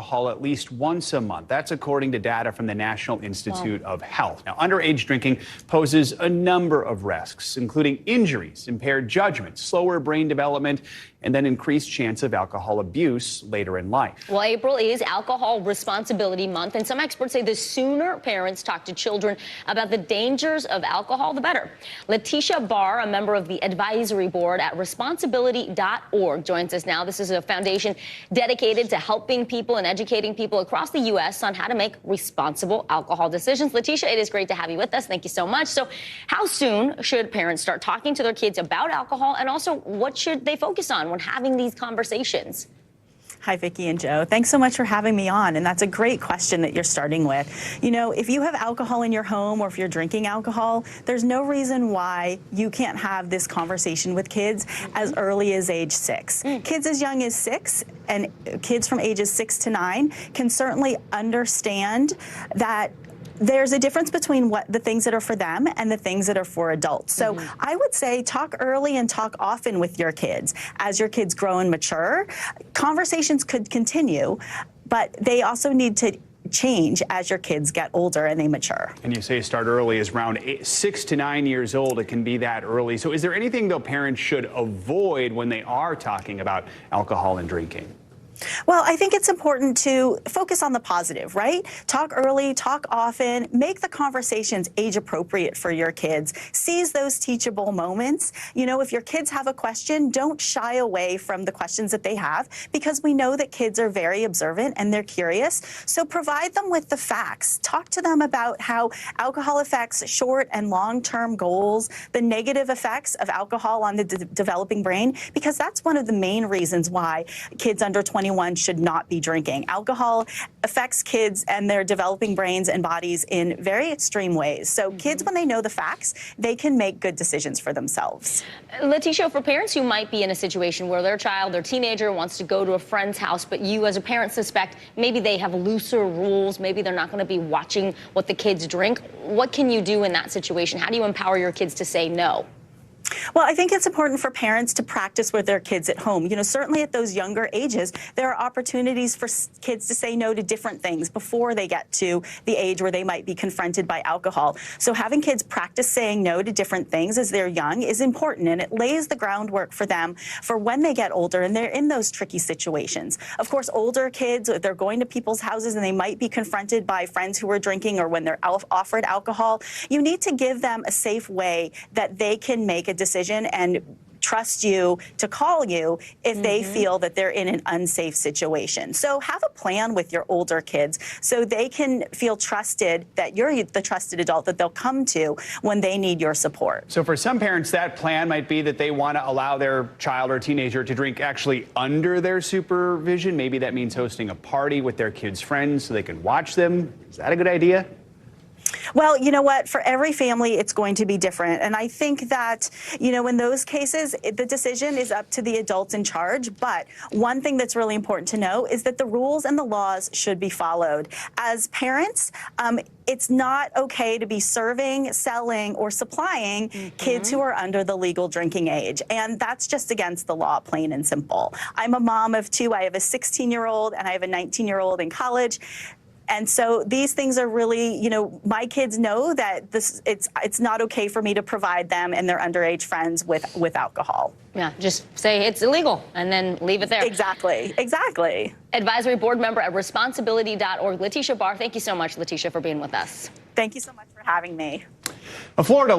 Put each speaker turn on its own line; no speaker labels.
alcohol at least once a month. That's according to data from the National Institute of Health. Now, underage drinking poses a number of risks, including injuries, impaired judgment, slower brain development, and then increased chance of alcohol abuse later in life.
Well, April is Alcohol Responsibility Month, and some experts say the sooner parents talk to children about the dangers of alcohol, the better. Leticia Barr, a member of the advisory board at responsibility.org, joins us now. This is a foundation dedicated to helping people and educating people across the U.S. on how to make responsible alcohol decisions. Leticia, it is great to have you with us. Thank you so much. So how soon should parents start talking to their kids about alcohol, and also what should they focus on when having these conversations?
Hi, Vicki and Joe. Thanks so much for having me on. And that's a great question that you're starting with. You know, if you have alcohol in your home or if you're drinking alcohol, there's no reason why you can't have this conversation with kids as early as age 6. Kids as young as 6 and kids from ages 6 to 9 can certainly understand that there's a difference between what the things that are for them and the things that are for adults. So I would say talk early and talk often with your kids. As your kids grow and mature, conversations could continue, but they also need to change as your kids get older and they mature.
And you say start early is around 6 to 9 years old. It can be that early. So is there anything, though, parents should avoid when they are talking about alcohol and drinking?
Well, I think it's important to focus on the positive, right? Talk early, talk often, make the conversations age appropriate for your kids. Seize those teachable moments. You know, if your kids have a question, don't shy away from the questions that they have, because we know that kids are very observant and they're curious. So provide them with the facts. Talk to them about how alcohol affects short and long-term goals, the negative effects of alcohol on the developing brain, because that's one of the main reasons why kids under 21 should not be drinking. Alcohol affects kids and their developing brains and bodies in very extreme ways. So kids, when they know the facts, they can make good decisions for themselves.
Leticia, for parents who might be in a situation where their child, their teenager, wants to go to a friend's house, but you as a parent suspect maybe they have looser rules, maybe they're not going to be watching what the kids drink, what can you do in that situation? How do you empower your kids to say no?
Well, I think it's important for parents to practice with their kids at home. You know, certainly at those younger ages, there are opportunities for kids to say no to different things before they get to the age where they might be confronted by alcohol. So having kids practice saying no to different things as they're young is important, and it lays the groundwork for them for when they get older and they're in those tricky situations. Of course, older kids, they're going to people's houses and they might be confronted by friends who are drinking, or when they're offered alcohol, you need to give them a safe way that they can make a decision and trust you to call you if they feel that they're in an unsafe situation. So have a plan with your older kids so they can feel trusted, that you're the trusted adult that they'll come to when they need your support.
So for some parents, that plan might be that they want to allow their child or teenager to drink actually under their supervision. Maybe that means hosting a party with their kids' friends so they can watch them. Is that a good idea?
Well, you know what? For every family, it's going to be different. And I think that, you know, in those cases, the decision is up to the adults in charge. But one thing that's really important to know is that the rules and the laws should be followed. As parents, it's not okay to be serving, selling, or supplying kids who are under the legal drinking age. And that's just against the law, plain and simple. I'm a mom of 2. I have a 16-year-old and I have a 19-year-old in college. And so these things are really, you know, my kids know that it's not okay for me to provide them and their underage friends with alcohol.
Yeah, just say it's illegal and then leave it there.
Exactly, exactly.
Advisory board member at responsibility.org, Leticia Barr. Thank you so much, Leticia, for being with us.
Thank you so much for having me.
A Florida